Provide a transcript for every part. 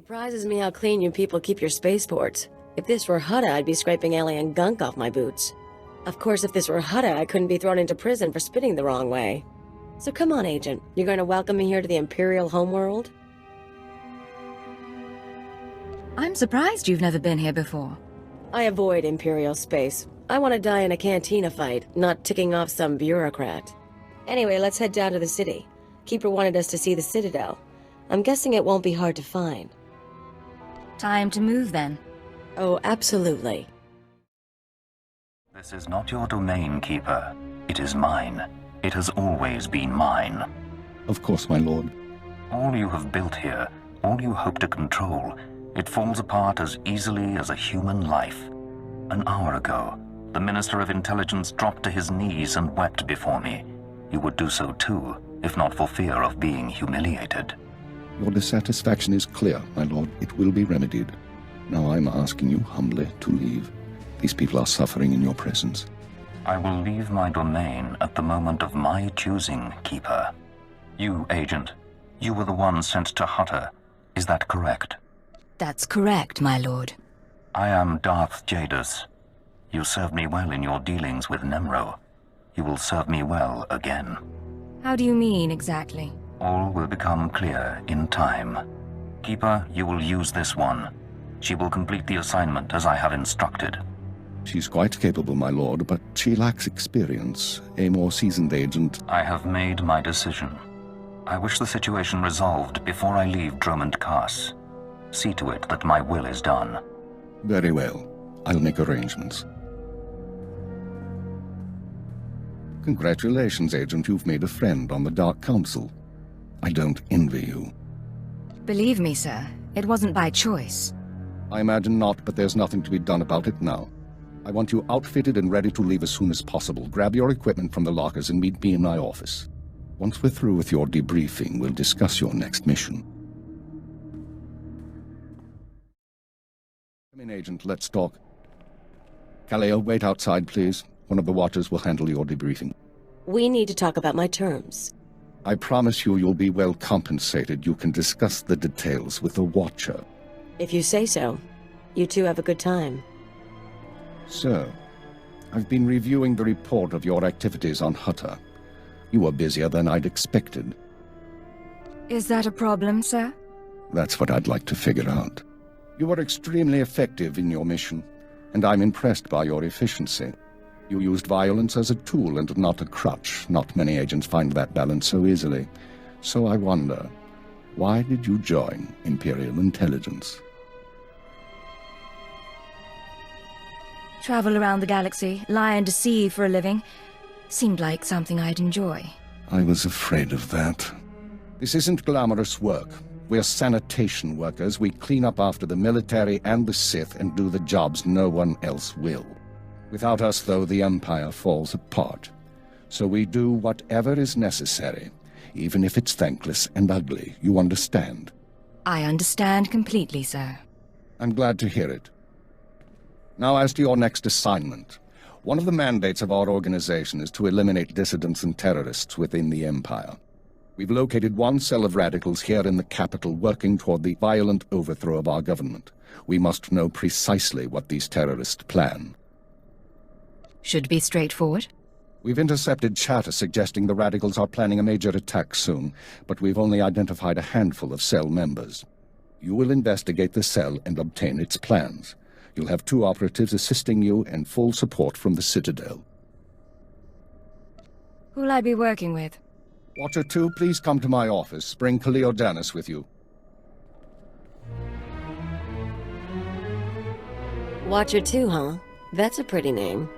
Surprises me how clean you people keep your spaceports. If this were Hutta, I'd be scraping alien gunk off my boots. Of course, if this were Hutta, I couldn't be thrown into prison for spitting the wrong way. So come on, Agent. You're going to welcome me here to the Imperial homeworld? I'm surprised you've never been here before. I avoid Imperial space. I want to die in a cantina fight, not ticking off some bureaucrat. Anyway, let's head down to the city. Keeper wanted us to see the Citadel. I'm guessing it won't be hard to find. Time to move, then. Oh, absolutely. This is not your domain, Keeper. It is mine. It has always been mine. Of course, my lord. All you have built here, all you hope to control, it falls apart as easily as a human life. An hour ago, the Minister of Intelligence dropped to his knees and wept before me. You would do so too, if not for fear of being humiliated. Your dissatisfaction is clear, my lord. It will be remedied. Now I'm asking you humbly to leave. These people are suffering in your presence. I will leave my domain at the moment of my choosing, Keeper. You, Agent, you were the one sent to Hutta. Is that correct? That's correct, my lord. I am Darth Jadus. You served me well in your dealings with Nemro. You will serve me well again. How do you mean, exactly? All will become clear in time. Keeper, you will use this one. She will complete the assignment as I have instructed. She's quite capable, my lord, but she lacks experience. A more seasoned agent... I have made my decision. I wish the situation resolved before I leave Dromund Kaas. See to it that my will is done. Very well. I'll make arrangements. Congratulations, Agent. You've made a friend on the Dark Council. I don't envy you. Believe me, sir, it wasn't by choice. I imagine not, but there's nothing to be done about it now. I want you outfitted and ready to leave as soon as possible. Grab your equipment from the lockers and meet me in my office. Once we're through with your debriefing, we'll discuss your next mission. Come in, Agent. Let's talk. Kaleo, wait outside, please. One of the watchers will handle your debriefing. We need to talk about my terms. I promise you'll be well compensated. You can discuss the details with the Watcher. If you say so. You two have a good time. Sir, I've been reviewing the report of your activities on Hutta. You were busier than I'd expected. Is that a problem, sir? That's what I'd like to figure out. You were extremely effective in your mission, and I'm impressed by your efficiency. You used violence as a tool and not a crutch. Not many agents find that balance so easily. So I wonder, why did you join Imperial Intelligence? Travel around the galaxy, lie and deceive for a living. Seemed like something I'd enjoy. I was afraid of that. This isn't glamorous work. We're sanitation workers. We clean up after the military and the Sith and do the jobs no one else will. Without us, though, the Empire falls apart. So we do whatever is necessary, even if it's thankless and ugly. You understand? I understand completely, sir. I'm glad to hear it. Now, as to your next assignment. One of the mandates of our organization is to eliminate dissidents and terrorists within the Empire. We've located one cell of radicals here in the capital working toward the violent overthrow of our government. We must know precisely what these terrorists plan. Should be straightforward. We've intercepted chatter suggesting the radicals are planning a major attack soon, but we've only identified a handful of cell members. You will investigate the cell and obtain its plans. You'll have 2 operatives assisting you and full support from the Citadel. Who'll I be working with? Watcher 2, please come to my office. Bring Kaleo Danis with you. Watcher 2, huh? That's a pretty name.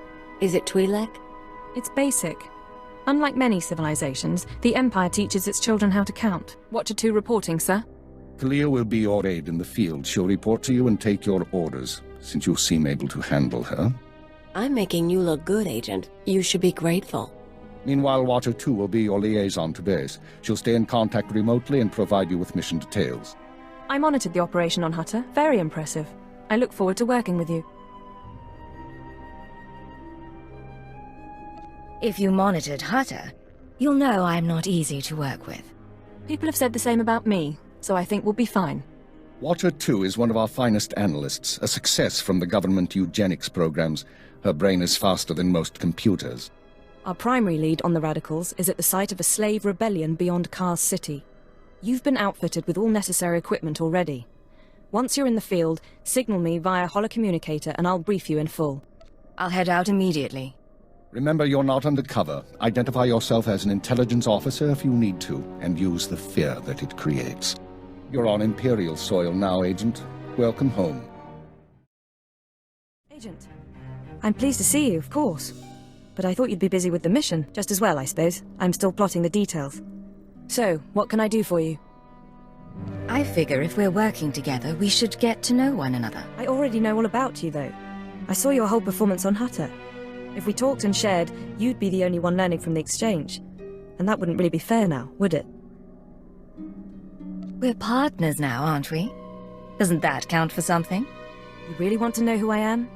Is it Twi'lek? It's basic. Unlike many civilizations, the Empire teaches its children how to count. Watcher 2 reporting, sir. Kaleo will be your aide in the field. She'll report to you and take your orders, since you seem able to handle her. I'm making you look good, Agent. You should be grateful. Meanwhile, Watcher 2 will be your liaison to base. She'll stay in contact remotely and provide you with mission details. I monitored the operation on Hutta. Very impressive. I look forward to working with you. If you monitored Hutta, you'll know I'm not easy to work with. People have said the same about me, so I think we'll be fine. Watcher 2 is one of our finest analysts, a success from the government eugenics programs. Her brain is faster than most computers. Our primary lead on the radicals is at the site of a slave rebellion beyond Kaas City. You've been outfitted with all necessary equipment already. Once you're in the field, signal me via holocommunicator and I'll brief you in full. I'll head out immediately. Remember, you're not undercover. Identify yourself as an intelligence officer if you need to, and use the fear that it creates. You're on Imperial soil now, Agent. Welcome home. Agent, I'm pleased to see you, of course. But I thought you'd be busy with the mission, just as well, I suppose. I'm still plotting the details. So, what can I do for you? I figure if we're working together, we should get to know one another. I already know all about you, though. I saw your whole performance on Hutter. If we talked and shared, you'd be the only one learning from the exchange. And that wouldn't really be fair now, would it? We're partners now, aren't we? Doesn't that count for something? You really want to know who I am?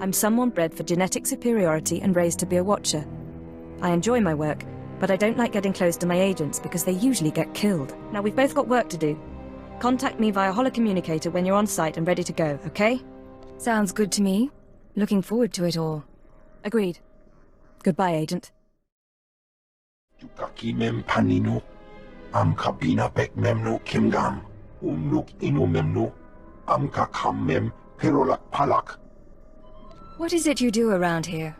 I'm someone bred for genetic superiority and raised to be a watcher. I enjoy my work, but I don't like getting close to my agents because they usually get killed. Now, we've both got work to do. Contact me via holocommunicator when you're on site and ready to go, okay? Sounds good to me. Looking forward to it all. Agreed. Goodbye, Agent. Yukaki mem panino, am kabina bek memno kimgam, umnuk inu memno, am kakam mem perolak palak, What is it you do around here?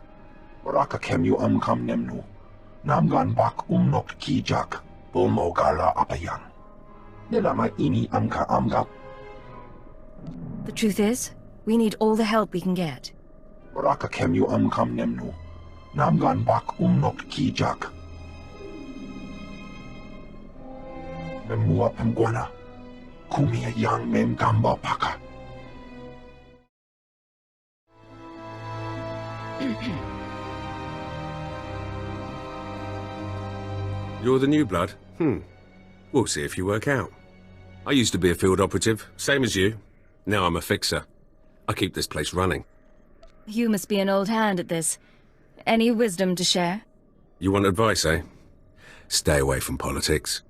oraka kemyu am kam nemno, namgan bak umnok kijak, bomogala apayan. Nelama ini amka amga, The truth is, we need all the help we can get. oraka kemyu am kam nemno, namgan bak umnok kijak. Memua pemguana, kumia yang mem gamba paka. You're the new blood? We'll see if you work out. I used to be a field operative, same as you. Now I'm a fixer. I keep this place running. You must be an old hand at this. Any wisdom to share? You want advice, eh? Stay away from politics.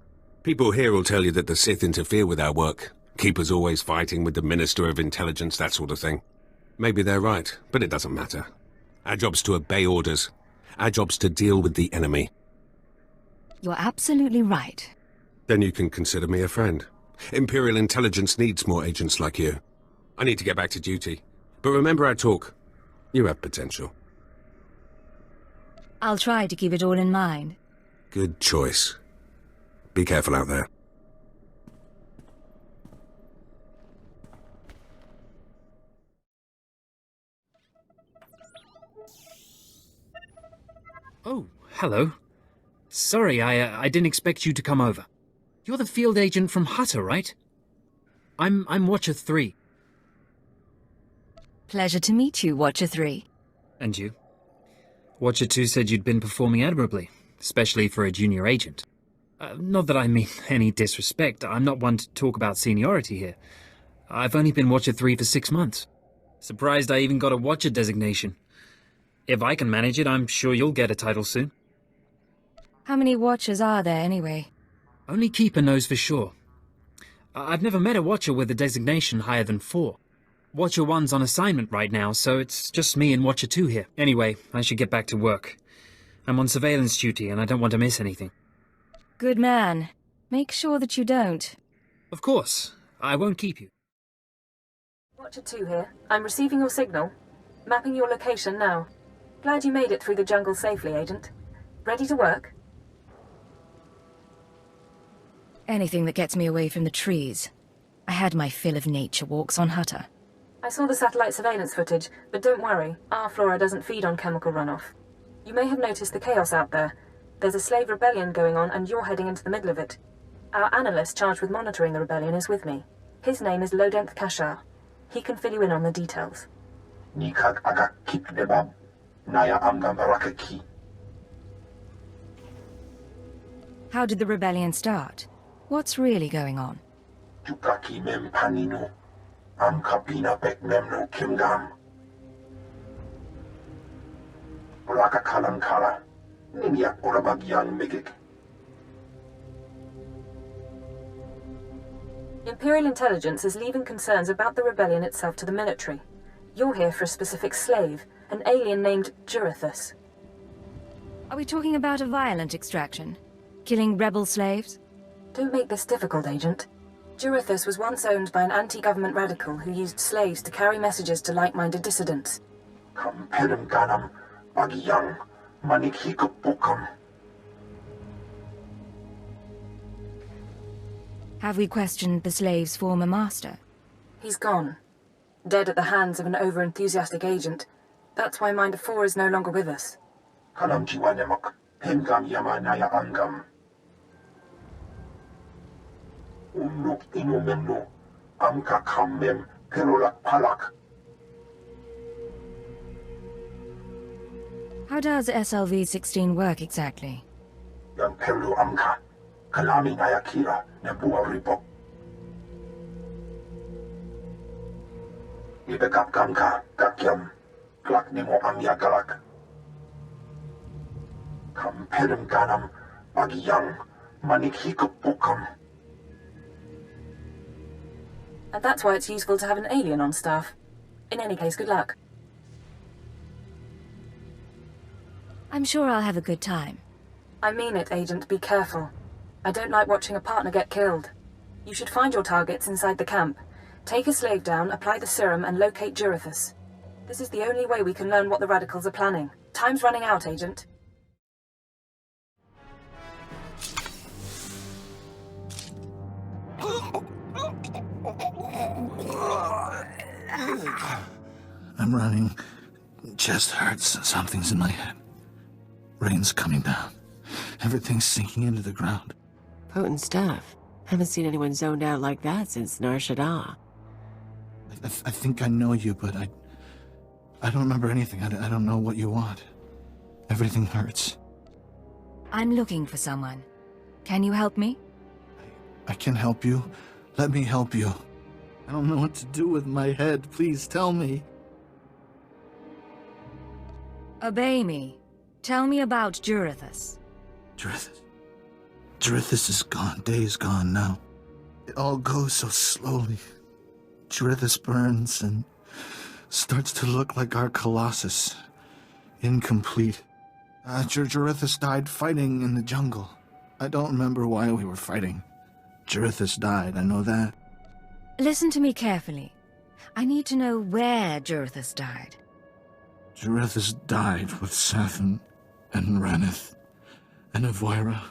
People here will tell you that the Sith interfere with our work. Keep us always fighting with the Minister of Intelligence, that sort of thing. Maybe they're right, but it doesn't matter. Our job's to obey orders. Our job's to deal with the enemy. You're absolutely right. Then you can consider me a friend. Imperial Intelligence needs more agents like you. I need to get back to duty. But remember our talk. You have potential. I'll try to keep it all in mind. Good choice. Be careful out there. Oh, hello. Sorry, I didn't expect you to come over. You're the field agent from Hutter, right? I'm Watcher 3. Pleasure to meet you, Watcher 3. And you? Watcher 2 said you'd been performing admirably, especially for a junior agent. Not that I mean any disrespect. I'm not one to talk about seniority here. I've only been Watcher 3 for 6 months. Surprised I even got a Watcher designation. If I can manage it, I'm sure you'll get a title soon. How many Watchers are there, anyway? Only Keeper knows for sure. I've never met a Watcher with a designation higher than 4. Watcher 1's on assignment right now, so it's just me and Watcher 2 here. Anyway, I should get back to work. I'm on surveillance duty and I don't want to miss anything. Good man. Make sure that you don't. Of course. I won't keep you. Watcher 2 here. I'm receiving your signal. Mapping your location now. Glad you made it through the jungle safely, Agent. Ready to work? Anything that gets me away from the trees. I had my fill of nature walks on Hutter. I saw the satellite surveillance footage, but don't worry, our flora doesn't feed on chemical runoff. You may have noticed the chaos out there. There's a slave rebellion going on and you're heading into the middle of it. Our analyst charged with monitoring the rebellion is with me. His name is Lodenth Kashar. He can fill you in on the details. Nikak agak kip debab, naya amga marakaki. How did the rebellion start? What's really going on? Yukaki mem panino, am kabina bek memno kimgam. Oraka kalankala, nimiak orabagyang migik. Imperial Intelligence is leaving concerns about the rebellion itself to the military. You're here for a specific slave, an alien named Jurithus. Are we talking about a violent extraction? Killing rebel slaves? Don't make this difficult, Agent. Jurithus was once owned by an anti-government radical who used slaves to carry messages to like-minded dissidents. Kamperim ganam, bagiyang, manikikupukam. Have we questioned the slave's former master? He's gone. Dead at the hands of an over-enthusiastic agent. That's why Minder 4 is no longer with us. Kanam jiwanemak, hemgam yamanaya angam. Unuk inumemnu, amka kammem, perolak palak. How does SLV-16 work exactly? Yang perlu amka, kalami nayakira, nebuwa ribok. Ibekap kamka, kakyam, klak nemo amya galak. Kamperim ganam, bagiyang, manikikupukam. And that's why it's useful to have an alien on staff. In any case, good luck. I'm sure I'll have a good time. I mean it, Agent. Be careful. I don't like watching a partner get killed. You should find your targets inside the camp. Take a slave down, apply the serum, and locate Jurithus. This is the only way we can learn what the radicals are planning. Time's running out, Agent. I'm running. Chest hurts. Something's in my head. Rain's coming down. Everything's sinking into the ground. Potent stuff. Haven't seen anyone zoned out like that since Nar Shaddaa. I think I know you, but I don't remember anything. I don't know what you want. Everything hurts. I'm looking for someone. Can you help me? I can help you. Let me help you. I don't know what to do with my head. Please tell me. Obey me. Tell me about Jurithus. Jurithus is gone. Days gone now. It all goes so slowly. Jurithus burns and starts to look like our Colossus. Incomplete. Jurithus died fighting in the jungle. I don't remember why we were fighting. Jurithus died, I know that. Listen to me carefully. I need to know where Jurithus died. Jurithus died with Sathan and Ranith and Avoira.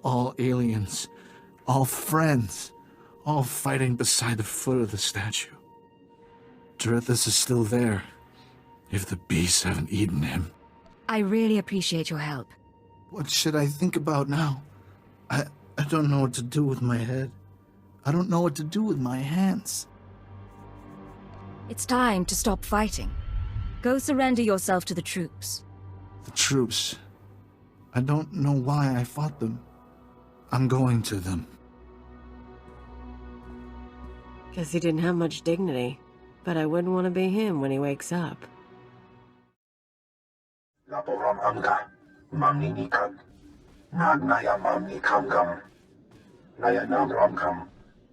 All aliens, all friends, all fighting beside the foot of the statue. Jurithus is still there, if the beasts haven't eaten him. I really appreciate your help. What should I think about now? I don't know what to do with my head. I don't know what to do with my hands. It's time to stop fighting. Go surrender yourself to the troops. The troops. I don't know why I fought them. I'm going to them. Guess he didn't have much dignity. But I wouldn't want to be him when he wakes up. Laporam amka, mamni nikag. Nagnaya mamni kamgam. Naya nam ramkam.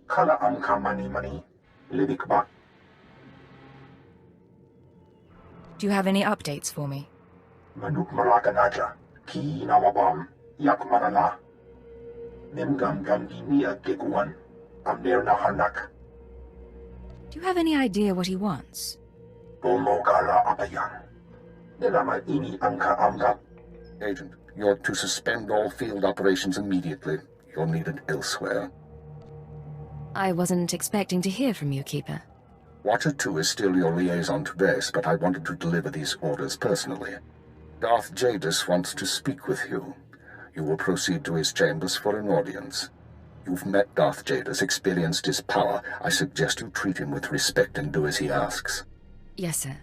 Kala amka mani, libikbak. Do you have any updates for me? Manuk marakanaja, ki nawabam, yak manala. Nemgam gam giniya geguan, amner na hanak. Do you have any idea what he wants? Bomogala apayan. Nilama ini amka amgap. Agent, you're to suspend all field operations immediately. You're needed elsewhere. I wasn't expecting to hear from you, Keeper. Watcher 2 is still your liaison to base, but I wanted to deliver these orders personally. Darth Jadis wants to speak with you. You will proceed to his chambers for an audience. You've met Darth Jadis, experienced his power. I suggest you treat him with respect and do as he asks. Yes, sir.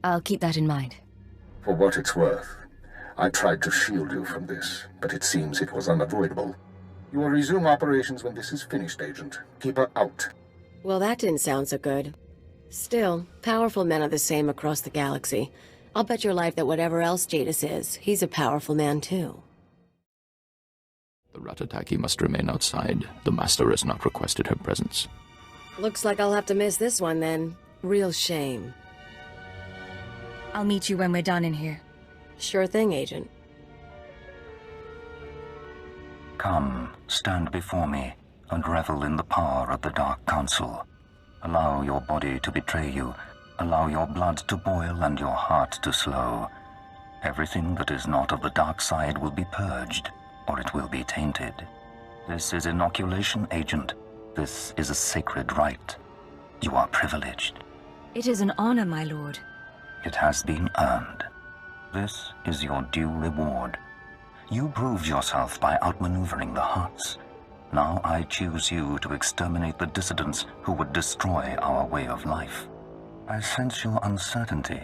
I'll keep that in mind. For what it's worth, I tried to shield you from this, but it seems it was unavoidable. You will resume operations when this is finished, Agent. Keep her out. Well, that didn't sound so good. Still, powerful men are the same across the galaxy. I'll bet your life that whatever else Jadis is, he's a powerful man too. The Ratataki must remain outside. The Master has not requested her presence. Looks like I'll have to miss this one then. Real shame. I'll meet you when we're done in here. Sure thing, Agent. Come, stand before me, and revel in the power of the Dark Council. Allow your body to betray you. Allow your blood to boil and your heart to slow. Everything that is not of the dark side will be purged, or it will be tainted. This is inoculation, Agent. This is a sacred rite. You are privileged. It is an honor, my lord. It has been earned. This is your due reward. You proved yourself by outmaneuvering the Huts. Now I choose you to exterminate the dissidents who would destroy our way of life. I sense your uncertainty.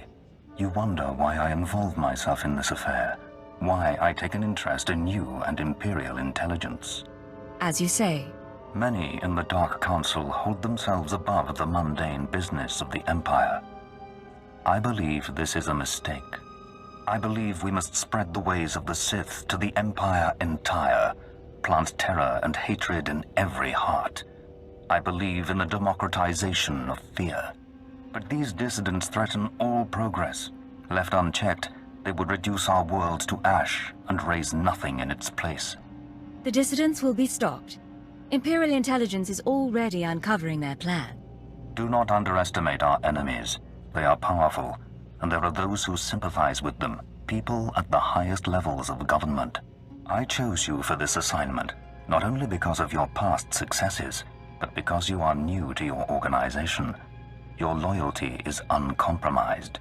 You wonder why I involve myself in this affair, why I take an interest in you and Imperial intelligence. As you say. Many in the Dark Council hold themselves above the mundane business of the Empire. I believe this is a mistake. I believe we must spread the ways of the Sith to the Empire entire, plant terror and hatred in every heart. I believe in the democratization of fear. But these dissidents threaten all progress. Left unchecked, they would reduce our world to ash and raise nothing in its place. The dissidents will be stopped. Imperial intelligence is already uncovering their plan. Do not underestimate our enemies. They are powerful, and there are those who sympathize with them, people at the highest levels of government. I chose you for this assignment, not only because of your past successes, but because you are new to your organization. Your loyalty is uncompromised.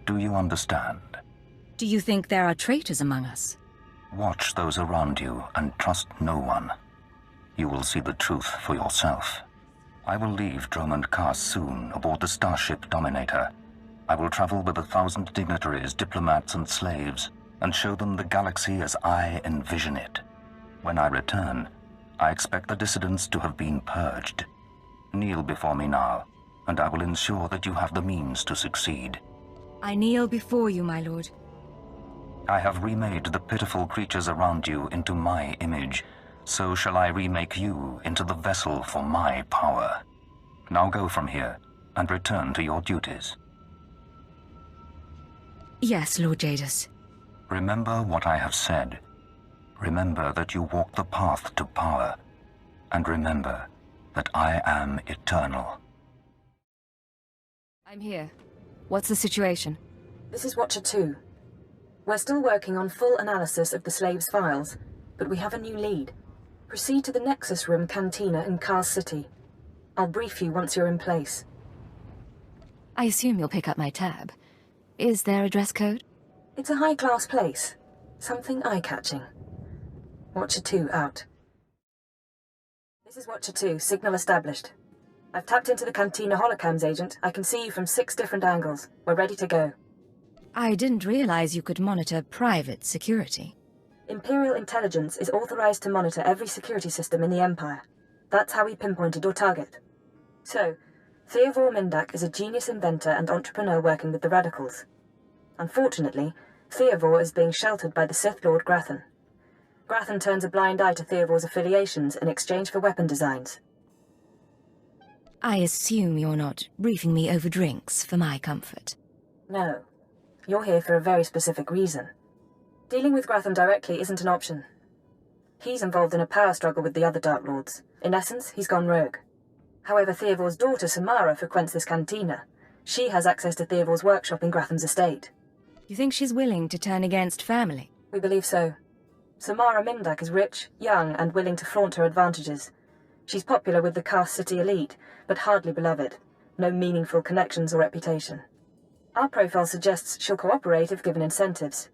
Do you understand? Do you think there are traitors among us? Watch those around you and trust no one. You will see the truth for yourself. I will leave Dromund Kaas soon aboard the starship Dominator. I will travel with 1,000 dignitaries, diplomats, and slaves, and show them the galaxy as I envision it. When I return, I expect the dissidents to have been purged. Kneel before me now, and I will ensure that you have the means to succeed. I kneel before you, my lord. I have remade the pitiful creatures around you into my image. So shall I remake you into the vessel for my power. Now go from here, and return to your duties. Yes, Lord Jadis. Remember what I have said. Remember that you walk the path to power. And remember that I am eternal. I'm here. What's the situation? This is Watcher 2. We're still working on full analysis of the slaves' files, but we have a new lead. Proceed to the Nexus Room Cantina in Kaas City. I'll brief you once you're in place. I assume you'll pick up my tab. Is there a dress code? It's a high-class place. Something eye-catching. Watcher 2 out. This is Watcher 2, signal established. I've tapped into the Cantina holocams, Agent. I can see you from 6 different angles. We're ready to go. I didn't realize you could monitor private security. Imperial intelligence is authorized to monitor every security system in the Empire. That's how we pinpointed your target. So, Theodore Mindak is a genius inventor and entrepreneur working with the Radicals. Unfortunately, Theodore is being sheltered by the Sith Lord Grathan. Grathan turns a blind eye to Theodore's affiliations in exchange for weapon designs. I assume you're not briefing me over drinks for my comfort. No. You're here for a very specific reason. Dealing with Grathan directly isn't an option. He's involved in a power struggle with the other Dark Lords. In essence, he's gone rogue. However, Theodore's daughter, Samara, frequents this cantina. She has access to Theodore's workshop in Grathan's estate. You think she's willing to turn against family? We believe so. Samara Mindak is rich, young, and willing to flaunt her advantages. She's popular with the Kaas City elite, but hardly beloved. No meaningful connections or reputation. Our profile suggests she'll cooperate if given incentives.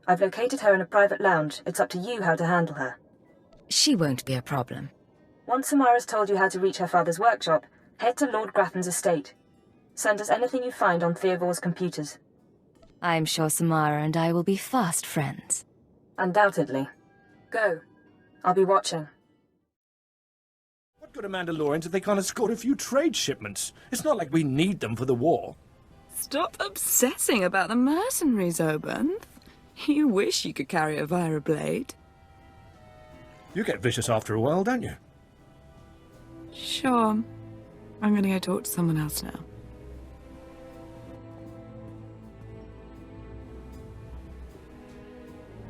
I've located her in a private lounge. It's up to you how to handle her. She won't be a problem. Once Samara's told you how to reach her father's workshop, head to Lord Grathan's estate. Send us anything you find on Theodore's computers. I'm sure Samara and I will be fast friends. Undoubtedly. Go. I'll be watching. What good are Mandalorians if they can't escort a few trade shipments? It's not like we need them for the war. Stop obsessing about the mercenaries, Obanth. You wish you could carry a Vira blade. You get vicious after a while, don't you? Sure. I'm gonna go talk to someone else now.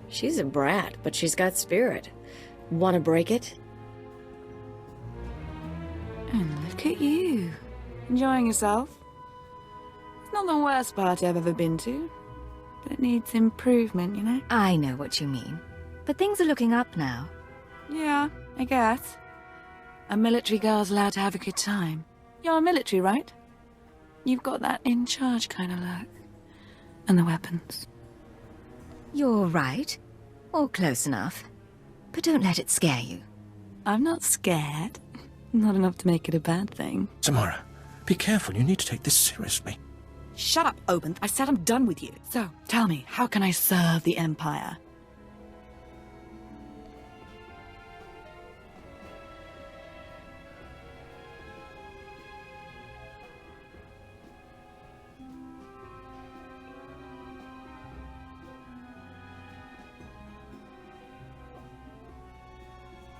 She's a brat, but she's got spirit. Want to break it? And look at you. Enjoying yourself? It's not the worst party I've ever been to. But it needs improvement, you know? I know what you mean. But things are looking up now. Yeah, I guess. A military girl's allowed to have a good time. You're military, right? You've got that in charge kind of look. And the weapons. You're right. Or close enough. But don't let it scare you. I'm not scared. Not enough to make it a bad thing. Samara, be careful. You need to take this seriously. Shut up, Obenth. I said I'm done with you. So, tell me, how can I serve the Empire?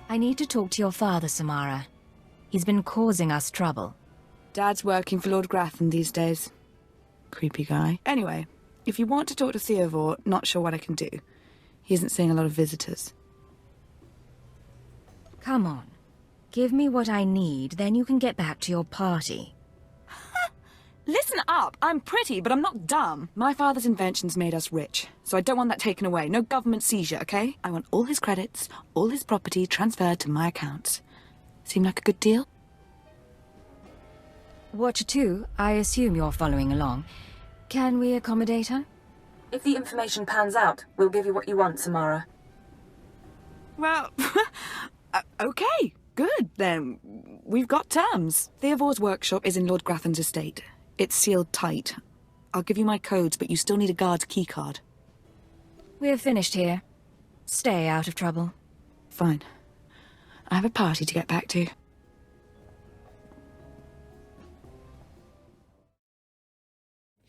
I need to talk to your father, Samara. He's been causing us trouble. Dad's working for Lord Grathan these days. Creepy guy. Anyway, if you want to talk to Theovor, not sure what I can do. He isn't seeing a lot of visitors. Come on. Give me what I need, then you can get back to your party. Listen up! I'm pretty, but I'm not dumb. My father's inventions made us rich, so I don't want that taken away. No government seizure, okay? I want all his credits, all his property transferred to my accounts. Seem like a good deal? Watcher 2, I assume you're following along. Can we accommodate her? If the information pans out, we'll give you what you want, Samara. Well, okay, good, then. We've got terms. Theovor's workshop is in Lord Grathan's estate. It's sealed tight. I'll give you my codes, but you still need a guard's keycard. We're finished here. Stay out of trouble. Fine. I have a party to get back to.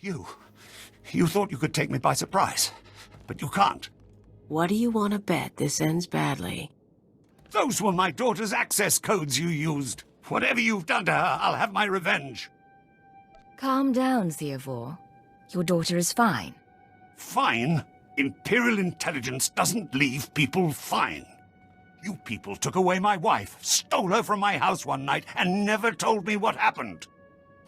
You thought you could take me by surprise, but you can't. What do you want to bet this ends badly? Those were my daughter's access codes you used. Whatever you've done to her, I'll have my revenge. Calm down, Theovor. Your daughter is fine. Fine? Imperial intelligence doesn't leave people fine. You people took away my wife, stole her from my house one night, and never told me what happened.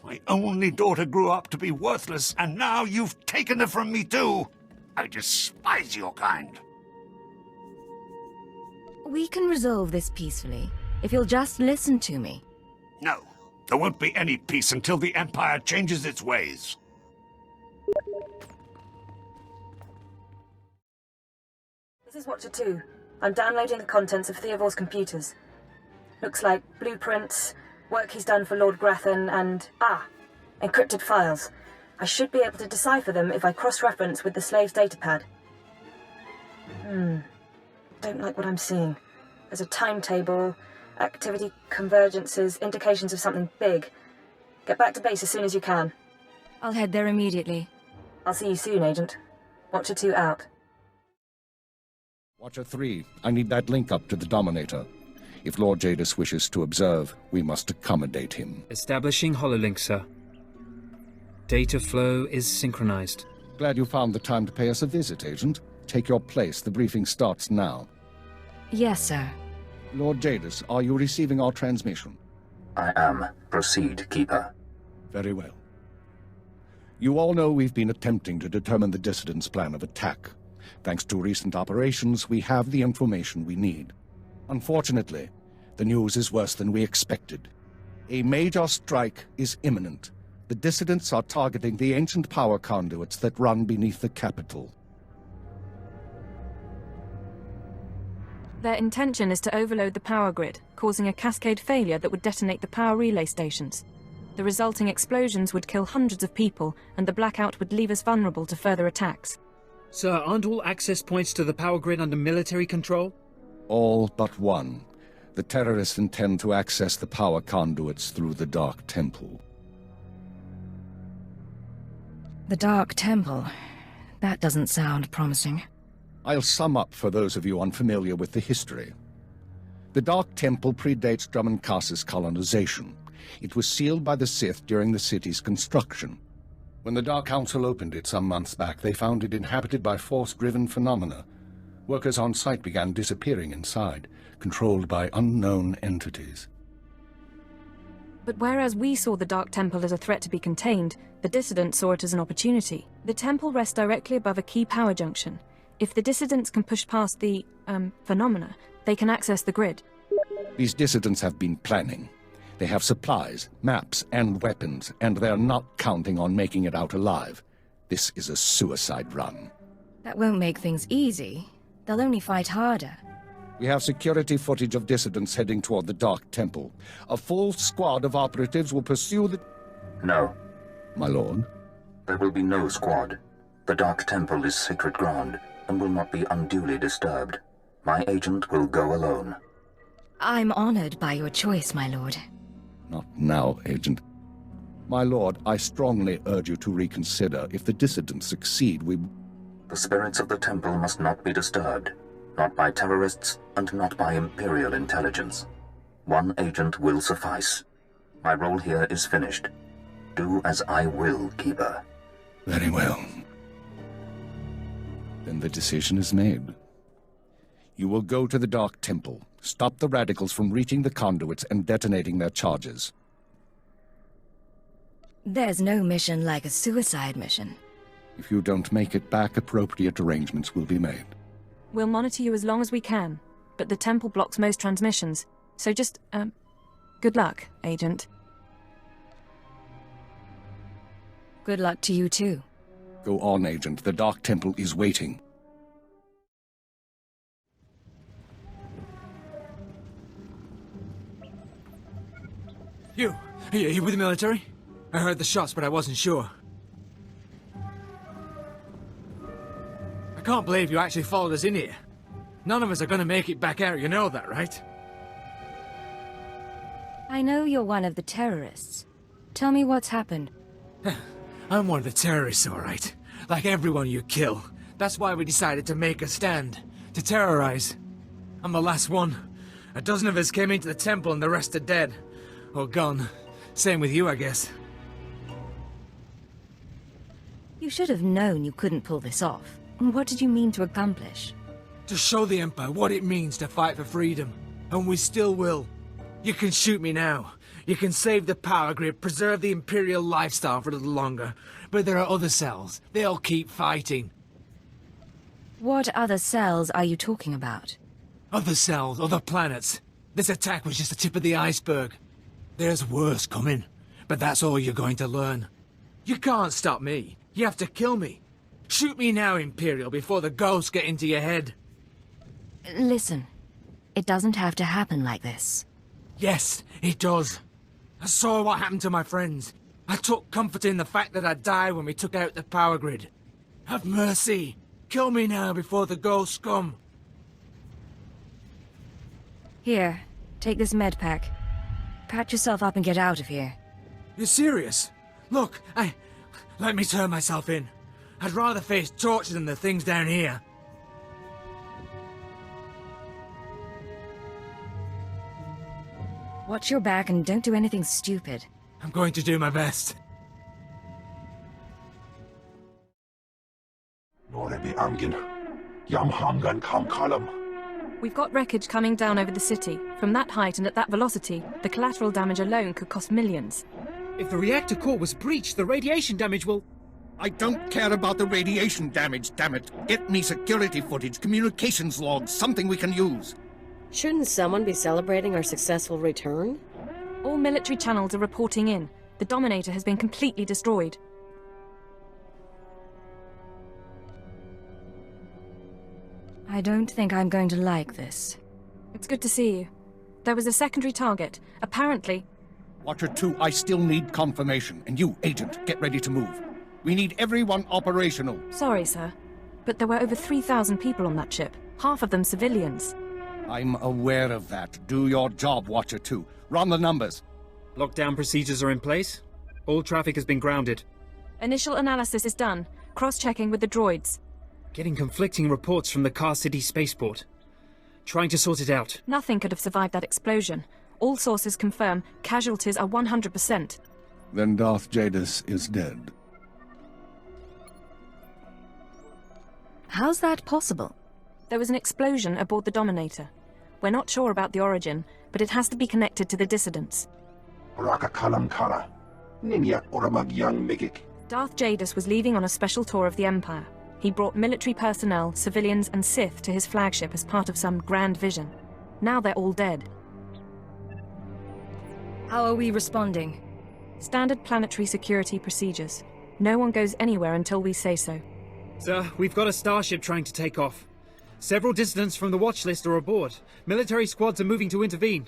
My only daughter grew up to be worthless, and now you've taken her from me too. I despise your kind. We can resolve this peacefully, if you'll just listen to me. No, there won't be any peace until the Empire changes its ways. This is Watcher 2. I'm downloading the contents of Theovor's computers. Looks like blueprints, work he's done for Lord Grathan, and... encrypted files. I should be able to decipher them if I cross-reference with the slave's datapad. Don't like what I'm seeing. There's a timetable, activity convergences, indications of something big. Get back to base as soon as you can. I'll head there immediately. I'll see you soon, Agent. Watcher 2 out. Watcher 3, I need that link up to the Dominator. If Lord Jadis wishes to observe, we must accommodate him. Establishing hololink, sir. Data flow is synchronized. Glad you found the time to pay us a visit, Agent. Take your place. The briefing starts now. Yes, sir. Lord Jadis, are you receiving our transmission? I am. Proceed, Keeper. Very well. You all know we've been attempting to determine the dissidents' plan of attack. Thanks to recent operations, we have the information we need. Unfortunately, the news is worse than we expected. A major strike is imminent. The dissidents are targeting the ancient power conduits that run beneath the capital. Their intention is to overload the power grid, causing a cascade failure that would detonate the power relay stations. The resulting explosions would kill hundreds of people, and the blackout would leave us vulnerable to further attacks. Sir, aren't all access points to the power grid under military control? All but one. The terrorists intend to access the power conduits through the Dark Temple. The Dark Temple. That doesn't sound promising. I'll sum up for those of you unfamiliar with the history. The Dark Temple predates Dromund Kaas's colonization. It was sealed by the Sith during the city's construction. When the Dark Council opened it some months back, they found it inhabited by force-driven phenomena. Workers on site began disappearing inside, controlled by unknown entities. But whereas we saw the Dark Temple as a threat to be contained, the dissidents saw it as an opportunity. The temple rests directly above a key power junction. If the dissidents can push past the, phenomena, they can access the grid. These dissidents have been planning. They have supplies, maps, and weapons, and they're not counting on making it out alive. This is a suicide run. That won't make things easy. They'll only fight harder. We have security footage of dissidents heading toward the Dark Temple. A full squad of operatives will pursue the... No. My lord? There will be no squad. The Dark Temple is sacred ground and will not be unduly disturbed. My agent will go alone. I'm honored by your choice, my lord. Not now, Agent. My lord, I strongly urge you to reconsider. If the dissidents succeed, we... The spirits of the temple must not be disturbed. Not by terrorists, and not by Imperial intelligence. One agent will suffice. My role here is finished. Do as I will, Keeper. Very well. Then the decision is made. You will go to the Dark Temple, stop the radicals from reaching the conduits and detonating their charges. There's no mission like a suicide mission. If you don't make it back, appropriate arrangements will be made. We'll monitor you as long as we can, but the temple blocks most transmissions, so just, good luck, Agent. Good luck to you too. Go on, Agent. The Dark Temple is waiting. Are you with the military? I heard the shots, but I wasn't sure. I can't believe you actually followed us in here. None of us are gonna make it back out, you know that, right? I know you're one of the terrorists. Tell me what's happened. I'm one of the terrorists, all right. Like everyone you kill. That's why we decided to make a stand. To terrorize. I'm the last one. A dozen of us came into the temple and the rest are dead. Or gone. Same with you, I guess. You should have known you couldn't pull this off. What did you mean to accomplish? To show the Empire what it means to fight for freedom. And we still will. You can shoot me now. You can save the power grid, preserve the Imperial lifestyle for a little longer. But there are other cells. They'll keep fighting. What other cells are you talking about? Other cells, other planets. This attack was just the tip of the iceberg. There's worse coming. But that's all you're going to learn. You can't stop me. You have to kill me. Shoot me now, Imperial, before the ghosts get into your head. Listen, it doesn't have to happen like this. Yes, it does. I saw what happened to my friends. I took comfort in the fact that I died when we took out the power grid. Have mercy. Kill me now before the ghosts come. Here, take this med pack. Patch yourself up and get out of here. You're serious? Look, let me turn myself in. I'd rather face torture than the things down here. Watch your back and don't do anything stupid. I'm going to do my best. We've got wreckage coming down over the city. From that height and at that velocity, the collateral damage alone could cost millions. If the reactor core was breached, the radiation damage will... I don't care about the radiation damage, damn it. Get me security footage, communications logs, something we can use. Shouldn't someone be celebrating our successful return? All military channels are reporting in. The Dominator has been completely destroyed. I don't think I'm going to like this. It's good to see you. There was a secondary target. Apparently... Watcher 2, I still need confirmation. And you, Agent, get ready to move. We need everyone operational. Sorry, sir. But there were over 3,000 people on that ship. Half of them civilians. I'm aware of that. Do your job, Watcher 2. Run the numbers. Lockdown procedures are in place. All traffic has been grounded. Initial analysis is done. Cross-checking with the droids. Getting conflicting reports from the Kaas City spaceport. Trying to sort it out. Nothing could have survived that explosion. All sources confirm casualties are 100%. Then Darth Jadis is dead. How's that possible? There was an explosion aboard the Dominator. We're not sure about the origin, but it has to be connected to the dissidents. Darth Jadis was leaving on a special tour of the Empire. He brought military personnel, civilians, and Sith to his flagship as part of some grand vision. Now they're all dead. How are we responding? Standard planetary security procedures. No one goes anywhere until we say so. Sir, we've got a starship trying to take off. Several dissidents from the watch list are aboard. Military squads are moving to intervene.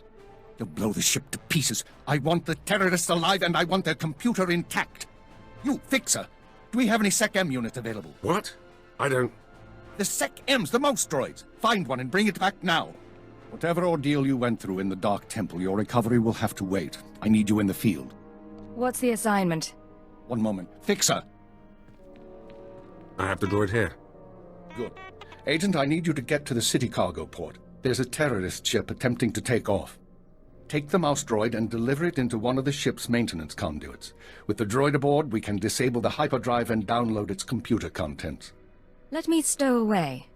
You'll blow the ship to pieces. I want the terrorists alive and I want their computer intact. You, Fixer, do we have any Sec-M units available? What? I don't... The Sec-Ms, the mouse droids. Find one and bring it back now. Whatever ordeal you went through in the Dark Temple, your recovery will have to wait. I need you in the field. What's the assignment? One moment. Fixer! I have the droid here. Good. Agent, I need you to get to the city cargo port. There's a terrorist ship attempting to take off. Take the mouse droid and deliver it into one of the ship's maintenance conduits. With the droid aboard, we can disable the hyperdrive and download its computer contents. Let me stow away.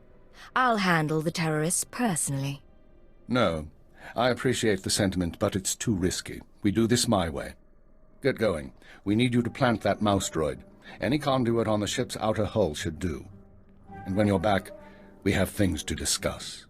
I'll handle the terrorists personally. No. I appreciate the sentiment, but it's too risky. We do this my way. Get going. We need you to plant that mouse droid. Any conduit on the ship's outer hull should do. And when you're back, we have things to discuss.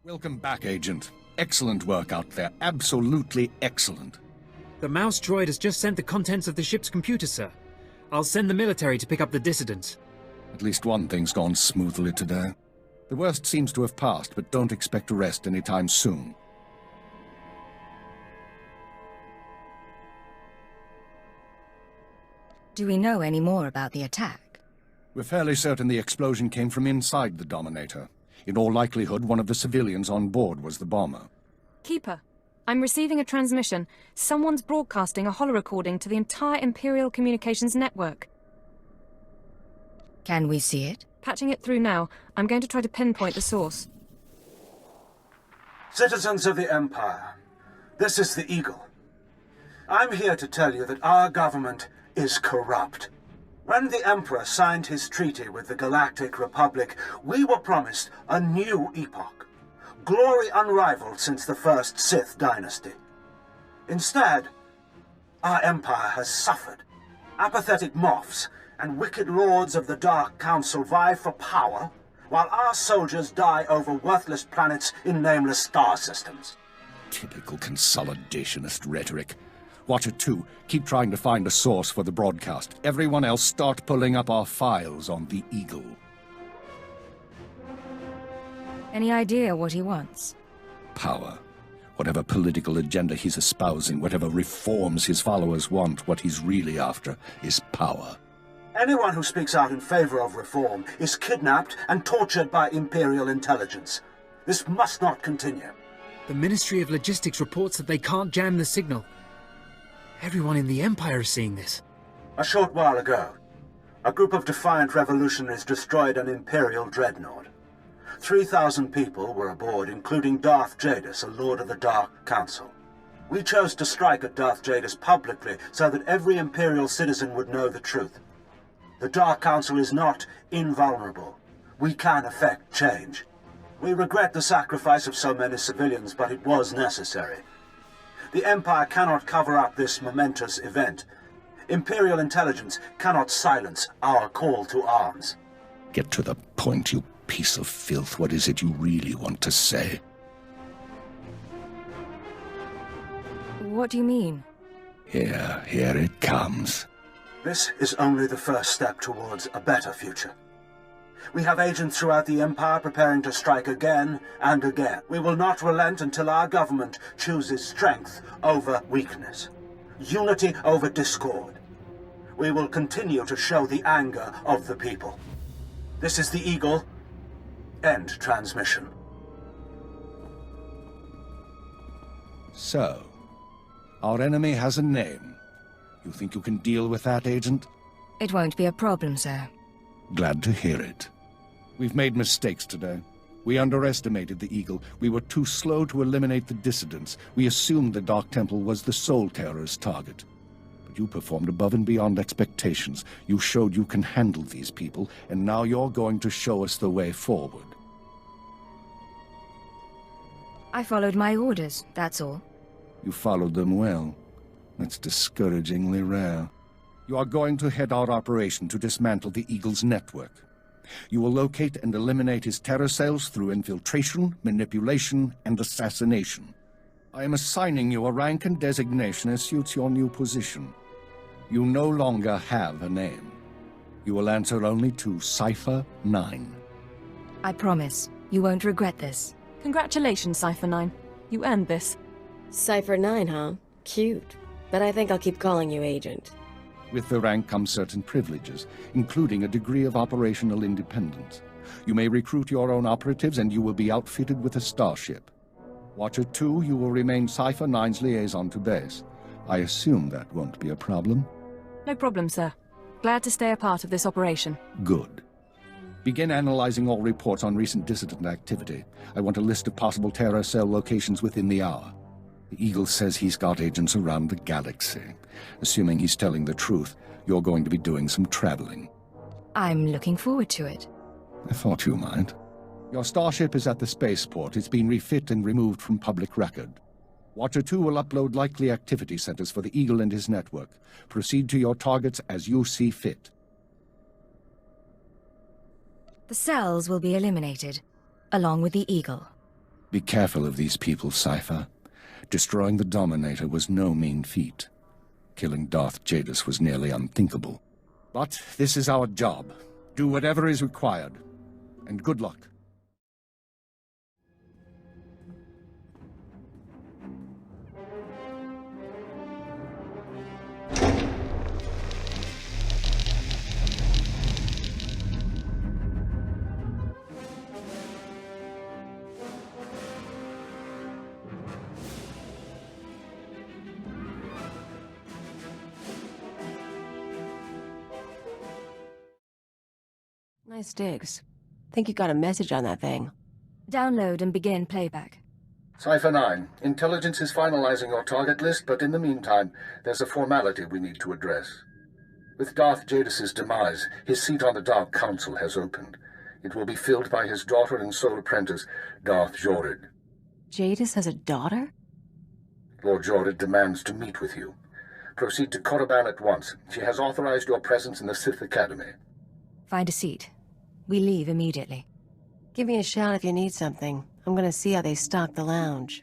Welcome back, Agent. Excellent work out there. Absolutely excellent. The mouse droid has just sent the contents of the ship's computer, sir. I'll send the military to pick up the dissidents. At least one thing's gone smoothly today. The worst seems to have passed, but don't expect to rest anytime soon. Do we know any more about the attack? We're fairly certain the explosion came from inside the Dominator. In all likelihood, one of the civilians on board was the bomber. Keeper, I'm receiving a transmission. Someone's broadcasting a holo-recording to the entire Imperial Communications network. Can we see it? Patching it through now. I'm going to try to pinpoint the source. Citizens of the Empire, this is the Eagle. I'm here to tell you that our government is corrupt. When the Emperor signed his treaty with the Galactic Republic, we were promised a new epoch. Glory unrivaled since the first Sith dynasty. Instead, our Empire has suffered. Apathetic moffs and wicked lords of the Dark Council vie for power, while our soldiers die over worthless planets in nameless star systems. Typical consolidationist rhetoric. Watcher 2, keep trying to find a source for the broadcast. Everyone else start pulling up our files on the Eagle. Any idea what he wants? Power. Whatever political agenda he's espousing, whatever reforms his followers want, what he's really after is power. Anyone who speaks out in favor of reform is kidnapped and tortured by Imperial intelligence. This must not continue. The Ministry of Logistics reports that they can't jam the signal. Everyone in the Empire is seeing this. A short while ago, a group of defiant revolutionaries destroyed an Imperial dreadnought. 3,000 people were aboard, including Darth Jadis, a Lord of the Dark Council. We chose to strike at Darth Jadis publicly so that every Imperial citizen would know the truth. The Dark Council is not invulnerable. We can effect change. We regret the sacrifice of so many civilians, but it was necessary. The Empire cannot cover up this momentous event. Imperial intelligence cannot silence our call to arms. Get to the point, you piece of filth. What is it you really want to say? What do you mean? Here it comes. This is only the first step towards a better future. We have agents throughout the Empire preparing to strike again and again. We will not relent until our government chooses strength over weakness, unity over discord. We will continue to show the anger of the people. This is the Eagle. End transmission. So, our enemy has a name. You think you can deal with that, Agent? It won't be a problem, sir. Glad to hear it. We've made mistakes today. We underestimated the Eagle. We were too slow to eliminate the dissidents. We assumed the Dark Temple was the Soul Terror's target. But you performed above and beyond expectations. You showed you can handle these people, and now you're going to show us the way forward. I followed my orders, that's all. You followed them well. That's discouragingly rare. You are going to head our operation to dismantle the Eagle's network. You will locate and eliminate his terror cells through infiltration, manipulation, and assassination. I am assigning you a rank and designation as suits your new position. You no longer have a name. You will answer only to Cypher 9. I promise, you won't regret this. Congratulations, Cypher 9. You earned this. Cypher 9, huh? Cute. But I think I'll keep calling you Agent. With the rank come certain privileges, including a degree of operational independence. You may recruit your own operatives, and you will be outfitted with a starship. Watcher 2, you will remain Cypher 9's liaison to base. I assume that won't be a problem. No problem, sir. Glad to stay a part of this operation. Good. Begin analyzing all reports on recent dissident activity. I want a list of possible terror cell locations within the hour. The Eagle says he's got agents around the galaxy. Assuming he's telling the truth, you're going to be doing some traveling. I'm looking forward to it. I thought you might. Your starship is at the spaceport. It's been refit and removed from public record. Watcher 2 will upload likely activity centers for the Eagle and his network. Proceed to your targets as you see fit. The cells will be eliminated, along with the Eagle. Be careful of these people, Cypher. Destroying the Dominator was no mean feat. Killing Darth Jadis was nearly unthinkable. But this is our job. Do whatever is required. And good luck. Nice digs. Think you got a message on that thing. Download and begin playback. Cypher 9, Intelligence is finalizing your target list, but in the meantime, there's a formality we need to address. With Darth Jadis' demise, his seat on the Dark Council has opened. It will be filled by his daughter and sole apprentice, Darth Jorid. Jadis has a daughter? Lord Jorid demands to meet with you. Proceed to Korriban at once. She has authorized your presence in the Sith Academy. Find a seat. We leave immediately. Give me a shout if you need something. I'm gonna see how they stock the lounge.